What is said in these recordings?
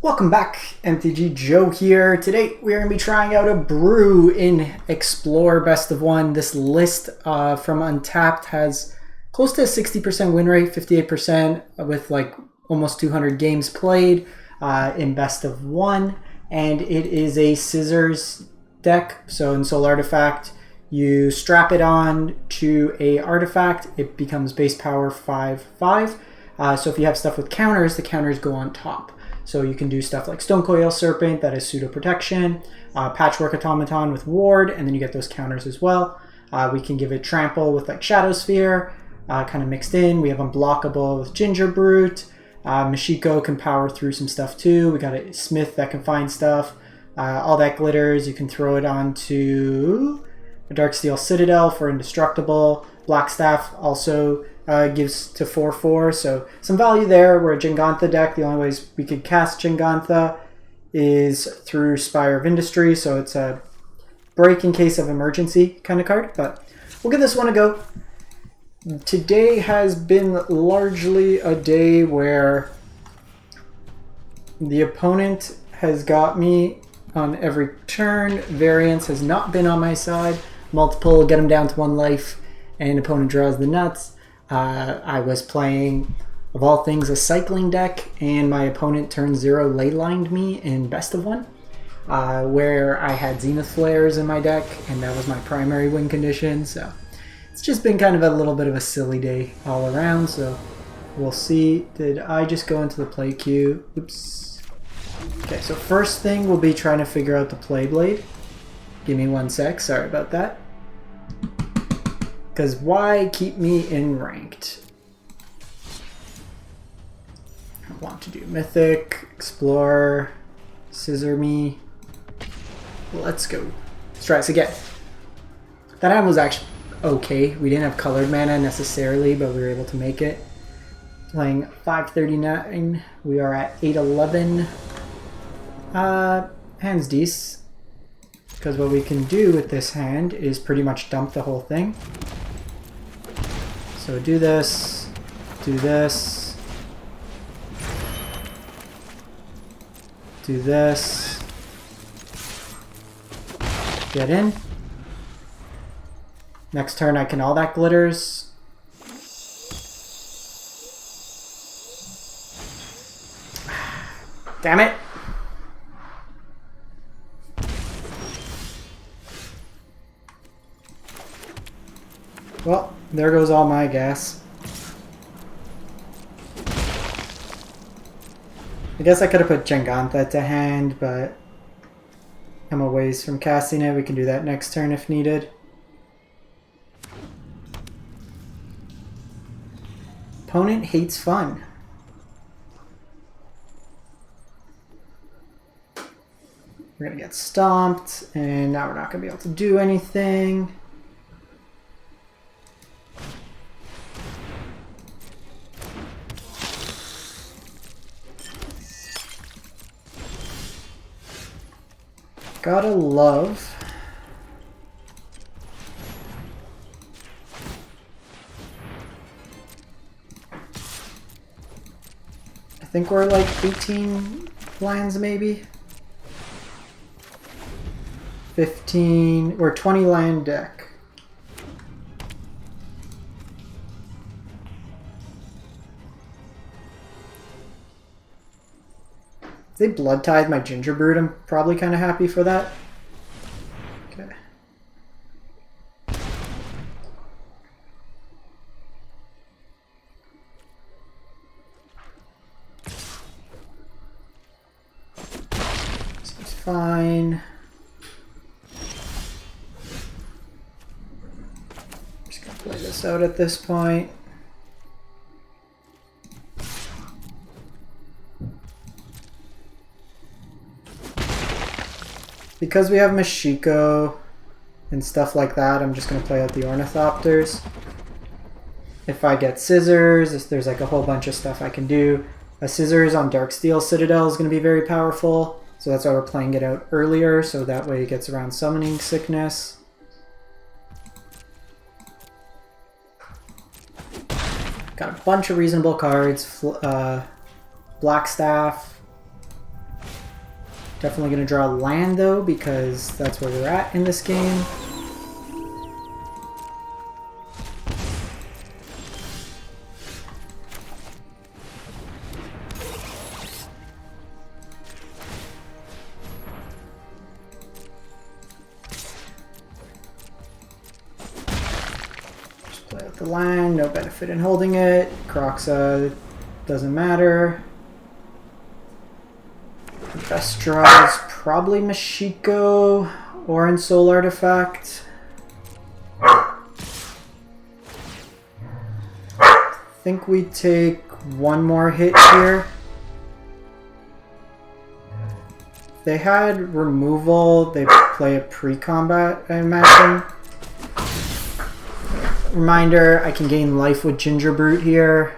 Welcome back, MTG Joe here. Today we are going to be trying out a brew in Explore Best of One. This list from Untapped has close to a 60% win rate, 58% with like almost 200 games played in Best of One. And it is a scissors deck, so ensoul artifact. You strap it on to a artifact, it becomes base power 5/5. So if you have stuff with counters, the counters go on top. So you can do stuff like Stonecoil Serpent, that is pseudo protection, Patchwork Automaton with Ward, and then you get those counters as well. We can give it Trample with like Shadow Sphere, kind of mixed in. We have Unblockable with Ginger Brute. Mashiko can power through some stuff too. We got a Smith that can find stuff. All that glitters, you can throw it onto a Darksteel Citadel for Indestructible. Blackstaff also gives to 4/4, so some value there. We're a Jingantha deck. The only ways we could cast Jingantha is through Spire of Industry, so it's a break in case of emergency kind of card, but we'll give this one a go. Today has been largely a day where the opponent has got me on every turn. Variance has not been on my side. Multiple, get him down to 1 life, and opponent draws the nuts. I was playing, of all things, a cycling deck, and my opponent turn 0 leylined me in Best of One, where I had Zenith Flares in my deck, and that was my primary win condition. So it's just been kind of a little bit of a silly day all around. So we'll see. Did I just go into the play queue? Oops. Okay, so first thing we'll be trying to figure out the play blade. Give me 1 sec. Sorry about that. Because why keep me in ranked? I want to do Mythic, Explore, Scissor Me. Let's go. Let's try this again. That hand was actually okay. We didn't have colored mana necessarily, but we were able to make it. Playing 539. We are at 811. Hand's decent. Because what we can do with this hand is pretty much dump the whole thing. So do this, do this, do this, get in. Next turn I can all that glitters. Damn it! Well, there goes all my gas. I guess I could have put Jingantha to hand, but I'm a ways from casting it. We can do that next turn if needed. Opponent hates fun. We're gonna get stomped, and now we're not gonna be able to do anything. Gotta love I think we're like 18 lands maybe. 15, we're 20 land deck. They blood tithe my Ginger Brood. I'm probably kind of happy for that. Okay. Seems fine. Just gonna play this out at this point. Because we have Mashiko and stuff like that, I'm just going to play out the Ornithopters. If I get Scissors, there's like a whole bunch of stuff I can do. A Scissors on Darksteel Citadel is going to be very powerful, so that's why we're playing it out earlier, so that way it gets around Summoning Sickness. Got a bunch of reasonable cards. Blackstaff, Definitely going to draw land though, because that's where we're at in this game. Just play out the land, no benefit in holding it. Kroxa doesn't matter. Best draw is probably Mashiko or ensoul artifact. I think we take one more hit here. If they had removal, they play a pre-combat, I imagine. Reminder, I can gain life with Ginger Brute here.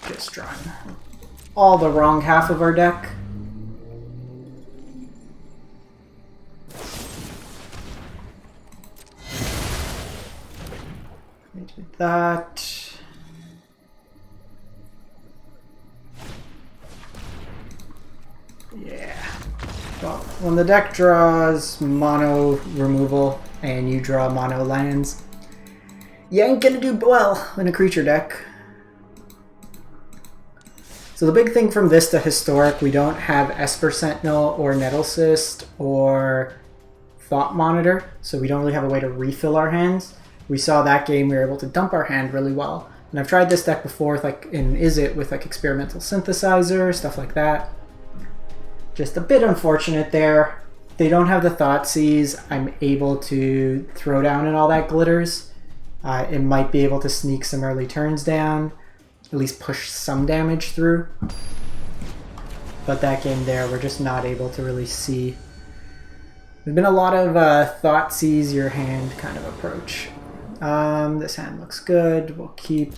Just drawing all the wrong half of our deck. We did that. Yeah. Well, when the deck draws mono removal and you draw mono lands, you ain't gonna do well in a creature deck. So the big thing from this to historic, we don't have Esper Sentinel or Nettlecyst or Thought Monitor, so we don't really have a way to refill our hands. We saw that game, we were able to dump our hand really well. And I've tried this deck before with like in Is It with like Experimental Synthesizer, stuff like that. Just a bit unfortunate there. They don't have the Thoughtseize. I'm able to throw down and all that glitters. It might be able to sneak some early turns down. At least push some damage through. But that game there, we're just not able to really see. There's been a lot of Thoughtseize your hand kind of approach. This hand looks good. We'll keep.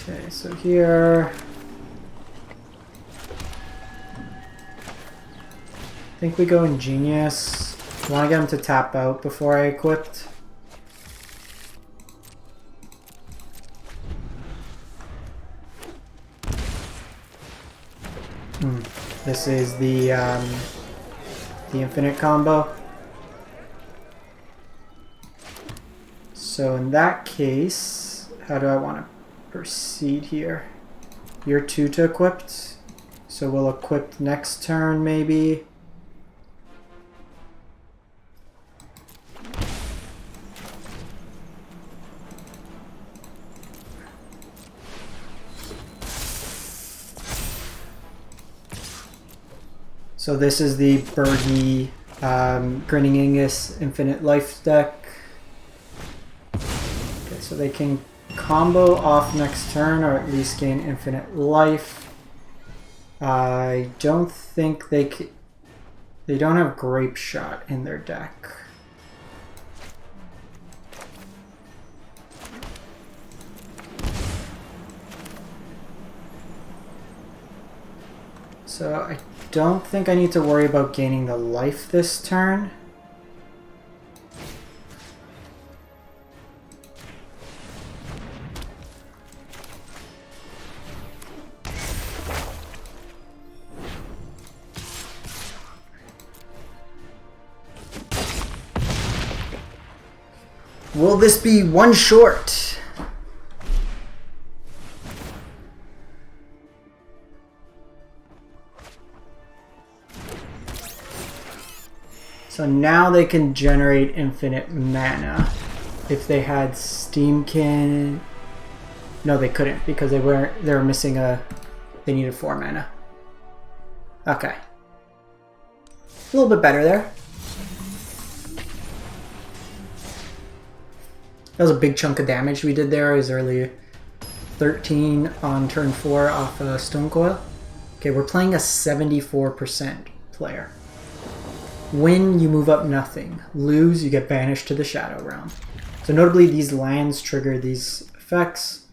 Okay, so here. I think we go Ingenious. I want to get him to tap out before I equipped. This is the infinite combo. So in that case, how do I want to proceed here? You're 2 to equipped, so we'll equip next turn maybe. So this is the Bergie Grinning Angus Infinite Life deck. Okay, so they can combo off next turn or at least gain infinite life. I don't think they don't have Grape Shot in their deck. So I don't think I need to worry about gaining the life this turn. Will this be one short? So now they can generate infinite mana. If they had Steamkin, no, they couldn't because they were missing they needed 4 mana. Okay, a little bit better there. That was a big chunk of damage we did there. As early 13 on turn 4 off Stone Coil. Okay, we're playing a 74% player. Win, you move up nothing. Lose, you get banished to the Shadow Realm. So notably, these lands trigger these effects.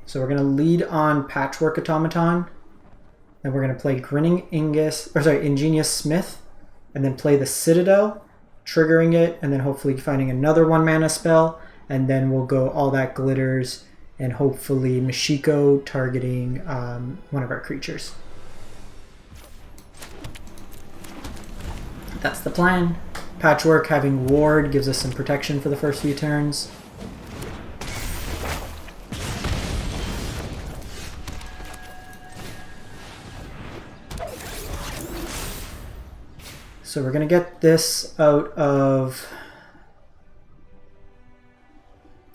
So we're going to lead on Patchwork Automaton. Then we're going to play Ingenious Smith. And then play the Citadel, triggering it, and then hopefully finding another 1-mana spell. And then we'll go All That Glitters, and hopefully Mashiko targeting one of our creatures. That's the plan. Patchwork having Ward gives us some protection for the first few turns. So we're going to get this out of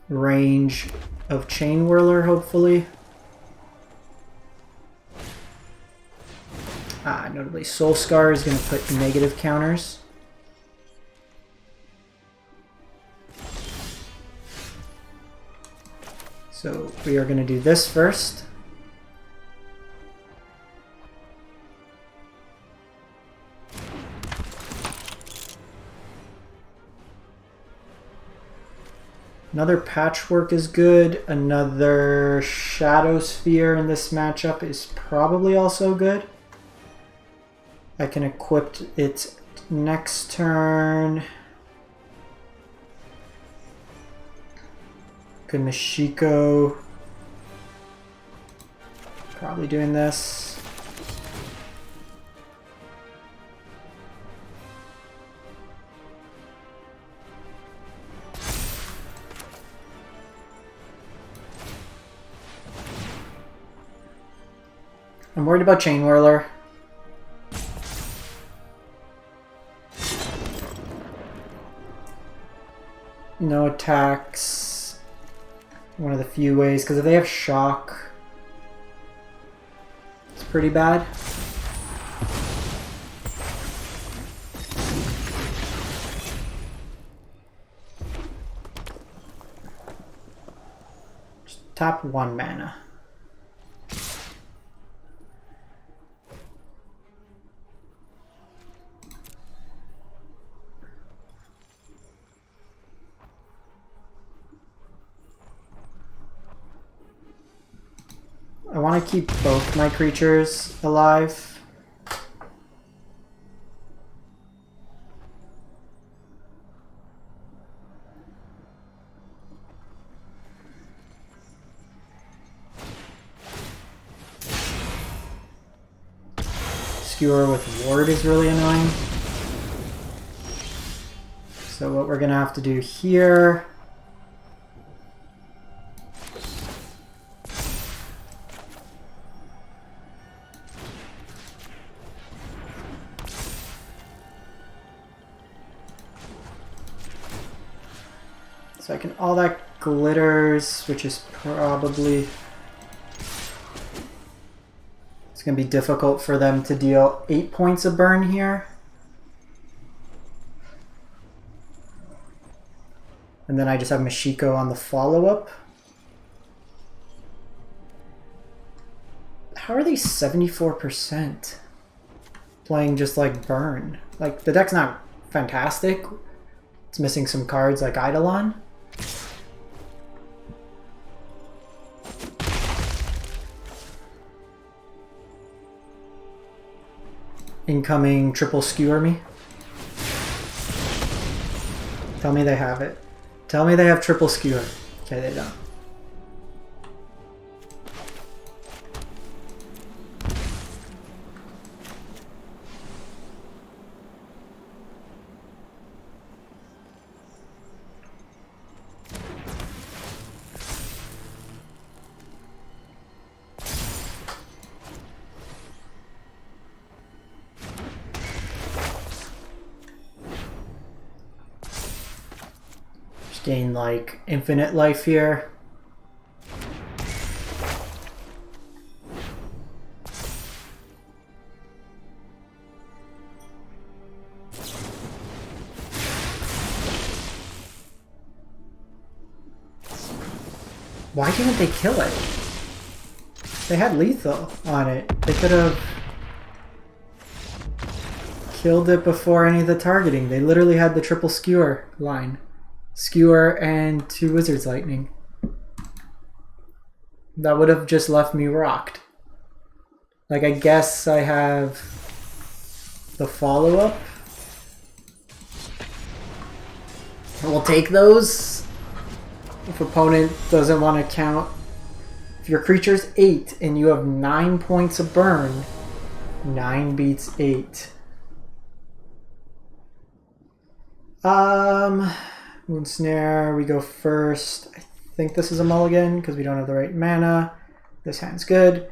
range of Chain Whirler, hopefully. Notably, Soul Scar is going to put negative counters. So we are going to do this first. Another Patchwork is good. Another Shadow Sphere in this matchup is probably also good. I can equip it next turn. Good Mashiko. Probably doing this. I'm worried about Chain Whirler. No attacks. One of the few ways, because if they have Shock, it's pretty bad. Just tap 1 mana. I want to keep both my creatures alive. Skewer with Ward is really annoying. So what we're going to have to do here... So I can All That Glitters, which is probably... It's going to be difficult for them to deal 8 points of burn here. And then I just have Mashiko on the follow-up. How are they 74%? Playing just like burn. Like, the deck's not fantastic. It's missing some cards like Eidolon. Incoming triple skewer me. Tell me they have it. Tell me they have triple skewer. Okay, they don't. Gain like infinite life here. Why didn't they kill it? They had lethal on it. They could have killed it before any of the targeting. They literally had the triple skewer line. Skewer and 2 Wizard's Lightning. That would have just left me rocked. Like, I guess I have the follow-up. We'll take those. If opponent doesn't want to count. If your creature's 8 and you have 9 points of burn, 9 beats 8. Moon Snare, we go first. I think this is a mulligan because we don't have the right mana. This hand's good.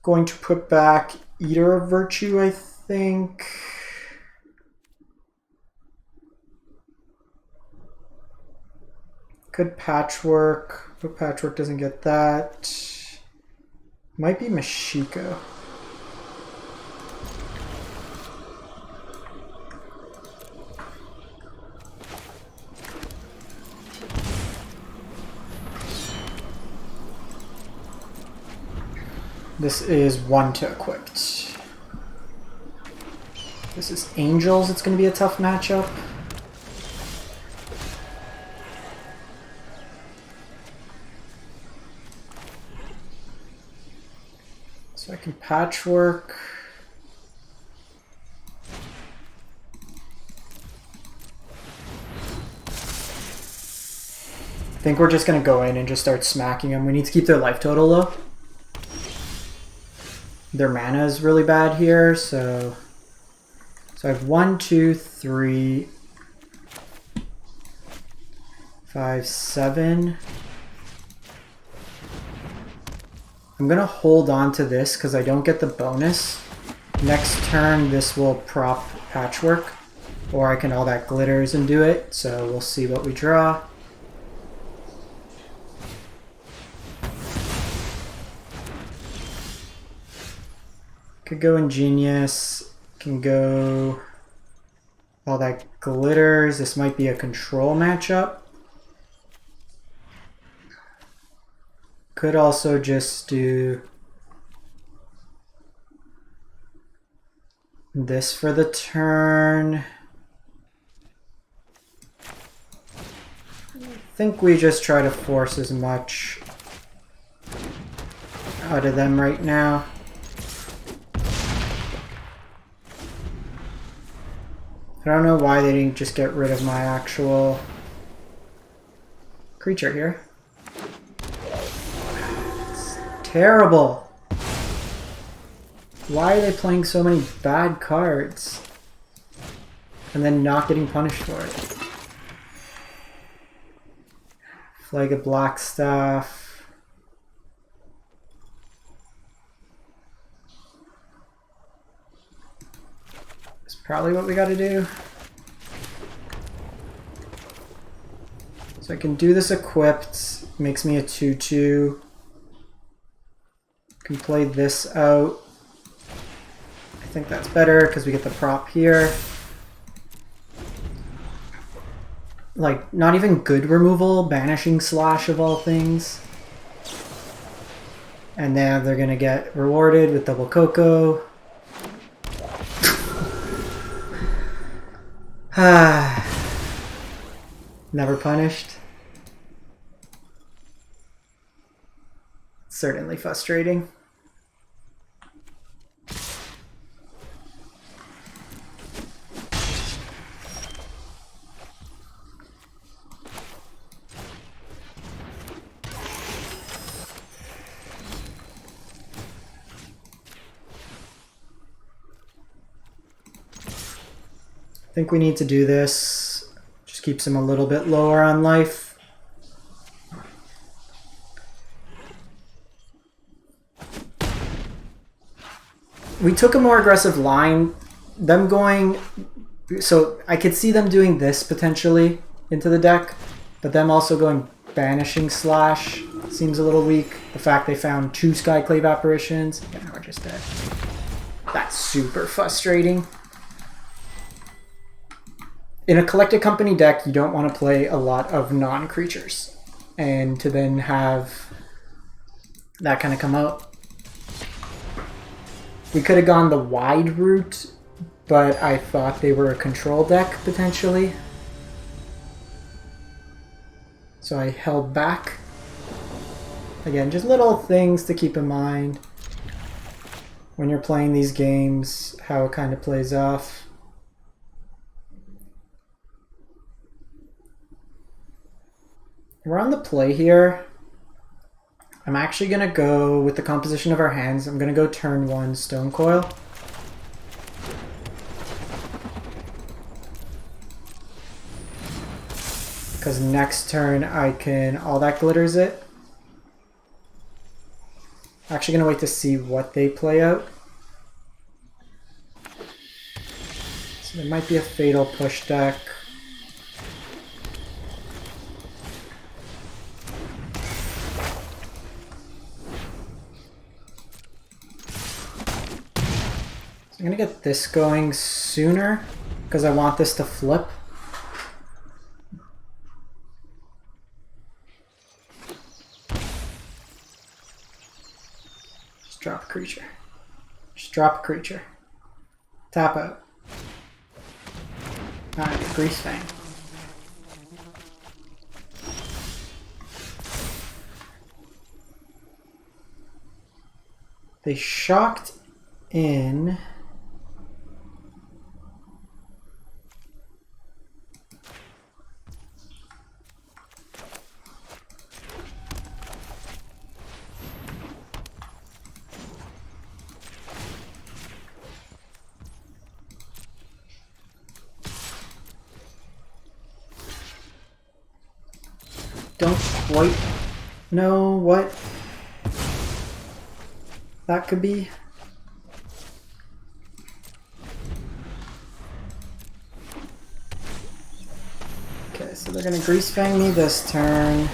Going to put back Eater of Virtue, I think. Could Patchwork, but Patchwork doesn't get that. Might be Mashiko. This is 1 to equipped. This is Angels. It's going to be a tough matchup. So I can Patchwork. I think we're just going to go in and just start smacking them. We need to keep their life total low. Their mana is really bad here, so I have 1, 2, 3, 5, 7. I'm gonna hold on to this because I don't get the bonus. Next turn, this will prop Patchwork, or I can all that glitters and do it. So we'll see what we draw. Could go Ingenious, can go all that glitters. This might be a control matchup. Could also just do this for the turn. I think we just try to force as much out of them right now. I don't know why they didn't just get rid of my actual creature here. It's terrible. Why are they playing so many bad cards and then not getting punished for it? Flag of Blackstaff. Probably what we got to do. So I can do this equipped. Makes me a 2/2. Can play this out. I think that's better because we get the prop here. Like, not even good removal. Banishing Slash of all things. And then they're going to get rewarded with double Coco. Never punished. Certainly frustrating. I think we need to do this. Just keeps him a little bit lower on life. We took a more aggressive line. Them going... So I could see them doing this potentially into the deck, but them also going Banishing Slash seems a little weak. The fact they found 2 Skyclave Apparitions. Yeah, we're just dead. That's super frustrating. In a Collected Company deck, you don't want to play a lot of non-creatures. and to then have that kind of come out. We could have gone the wide route, but I thought they were a control deck potentially. So I held back. Again, just little things to keep in mind when you're playing these games, how it kind of plays off. We're on the play here. I'm actually going to go with the composition of our hands. I'm going to go turn 1 Stone Coil. Because next turn I can all that glitters it. Actually going to wait to see what they play out. So there might be a Fatal Push deck. So I'm going to get this going sooner because I want this to flip. Drop a creature. Just drop a creature. Tap out. Alright, Grease Fang. They shocked in. Don't quite know what that could be. Okay, so they're gonna Grease Fang me this turn.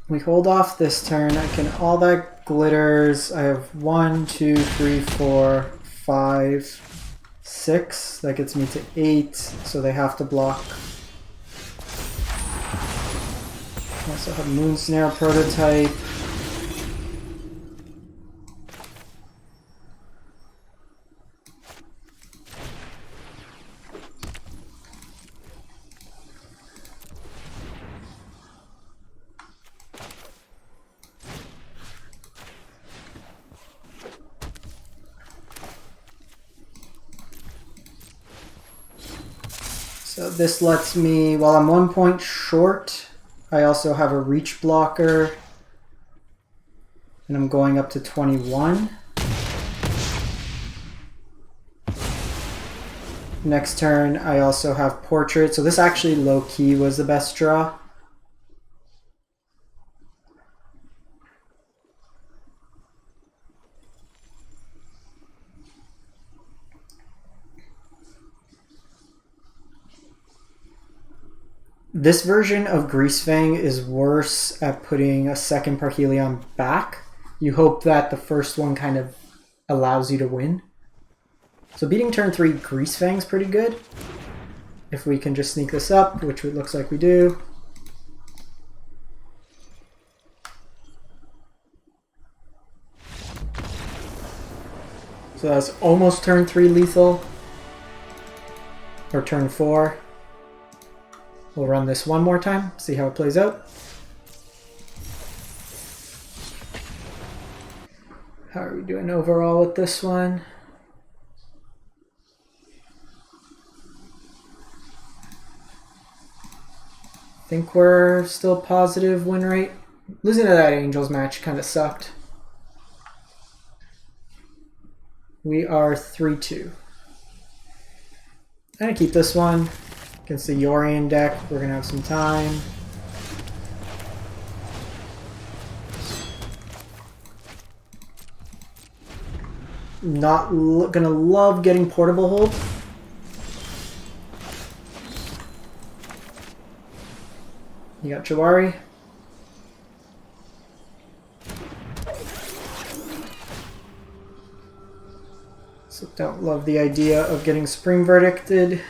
We hold off this turn. I can all that glitters. I have 1, 2, 3, 4, 5, 6. That gets me to 8. So they have to block. I also have Moon Snare Prototype. So this lets me, while I'm 1 point short, I also have a reach blocker, and I'm going up to 21. Next turn, I also have Portrait, so this actually low-key was the best draw. This version of Grease Fang is worse at putting a second Parhelion back. You hope that the first one kind of allows you to win. So beating turn 3 Grease Fang is pretty good. If we can just sneak this up, which it looks like we do. So that's almost turn 3 lethal. Or turn 4. We'll run this one more time, see how it plays out. How are we doing overall with this one? I think we're still positive win rate. Losing to that Angels match kind of sucked. We are 3-2. I'm gonna keep this one. Against the Yorion deck, we're going to have some time. Not going to love getting Portable Hold. You got Jawari. So So don't love the idea of getting Supreme Verdicted.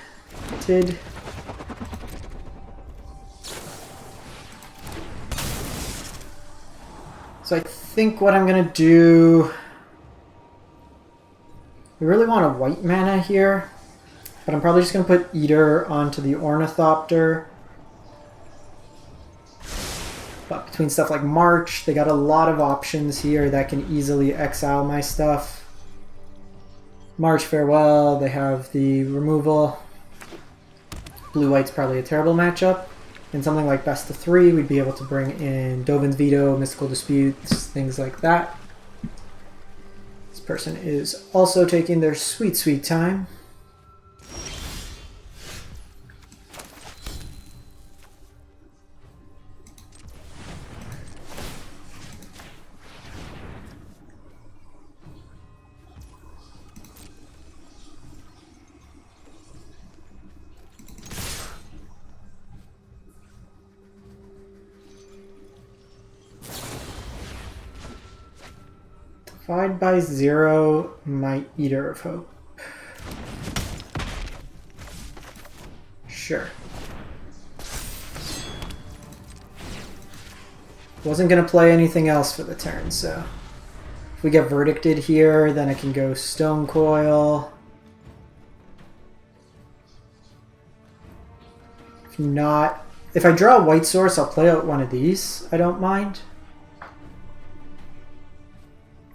So I think what I'm going to do... We really want a white mana here, but I'm probably just going to put Eater onto the Ornithopter. But between stuff like March, they got a lot of options here that can easily exile my stuff. March Farewell, they have the removal. Blue-white's probably a terrible matchup. In something like Best of 3, we'd be able to bring in Dovin's Veto, Mystical Disputes, things like that. This person is also taking their sweet, sweet time. Divide by 0, my Eater of Hope. Sure. Wasn't going to play anything else for the turn, so... If we get Verdicted here, then I can go Stone Coil. If not... If I draw a white source, I'll play out one of these. I don't mind.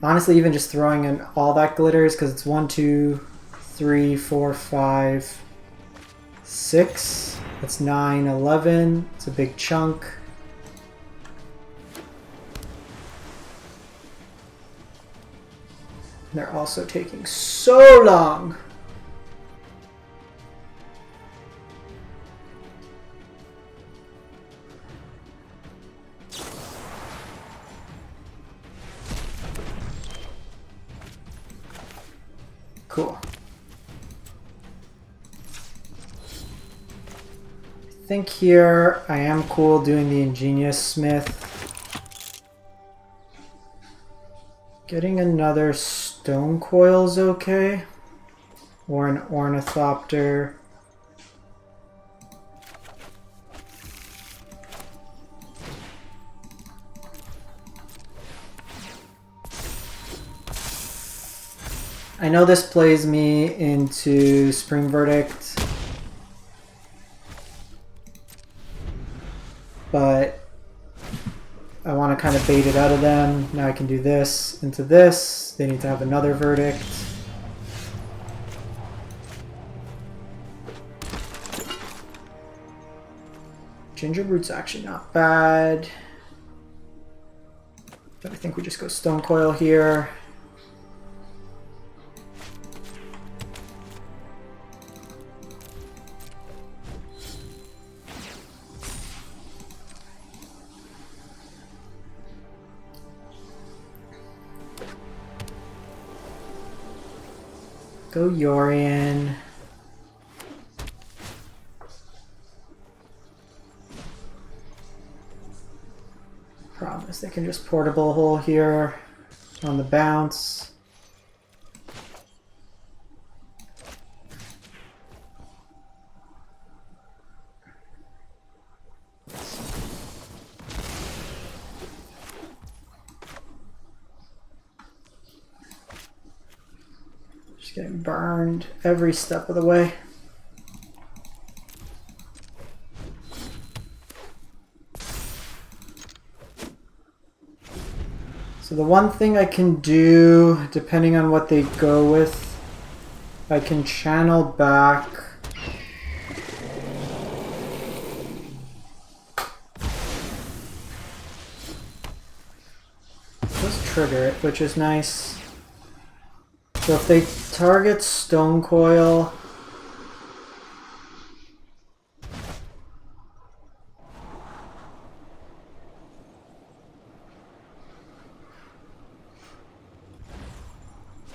Honestly, even just throwing in all that glitters, because it's 1, 2, 3, 4, 5, 6. That's 9, 11. It's a big chunk. They're also taking so long. Cool. I think here I am cool doing the Ingenious Smith. Getting another Stone Coil's okay. Or an Ornithopter. I know this plays me into Supreme Verdict, but I want to kind of bait it out of them. Now I can do this into this. They need to have another Verdict. Gingerroot's actually not bad, but I think we just go Stone Coil here. Go Yorion. Promise they can just Portable Hole here on the bounce. Getting burned every step of the way. So the one thing I can do, depending on what they go with, I can channel back just trigger it, which is nice. So if they target Stone Coil,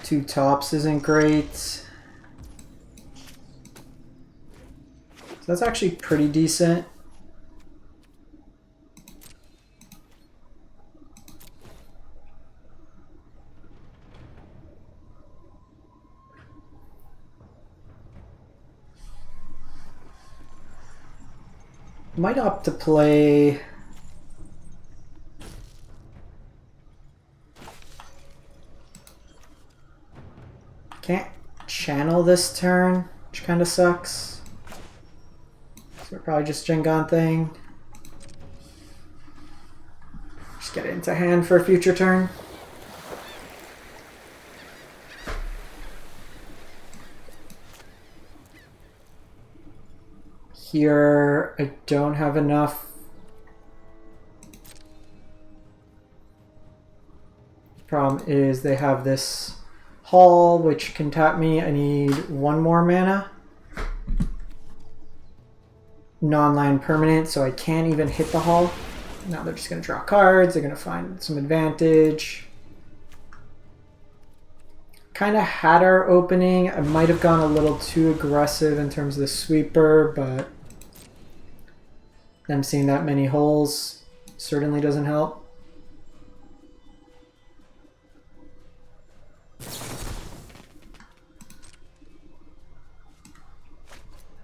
two tops isn't great. So that's actually pretty decent. Might opt to play... Can't channel this turn, which kind of sucks. So we're probably just Jengon thing. Just get it into hand for a future turn. Here, I don't have enough. Problem is they have this Hall, which can tap me. I need one more mana. Non-land permanent, so I can't even hit the Hall. Now they're just going to draw cards. They're going to find some advantage. Kind of had our opening. I might have gone a little too aggressive in terms of the sweeper, but them seeing that many holes certainly doesn't help.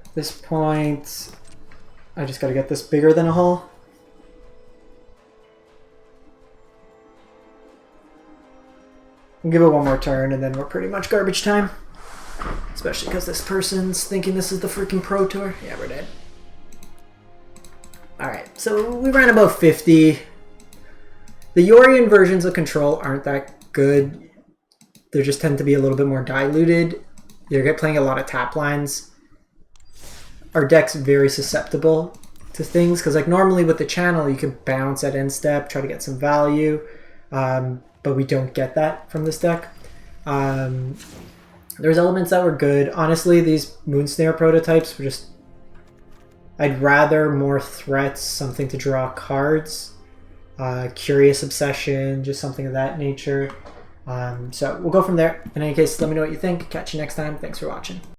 At this point, I just got to get this bigger than a hole. I'll give it one more turn and then we're pretty much garbage time. Especially because this person's thinking this is the freaking Pro Tour. Yeah, we're dead. Alright, so we ran about 50. The Yorion versions of Control aren't that good. They just tend to be a little bit more diluted. You're playing a lot of tap lines. Our deck's very susceptible to things, because like normally with the channel you could bounce at end step, try to get some value, but we don't get that from this deck. There's elements that were good. Honestly, these Moonsnare prototypes were just... I'd rather more threats, something to draw cards, Curious Obsession, just something of that nature. So we'll go from there. In any case, let me know what you think. Catch you next time. Thanks for watching.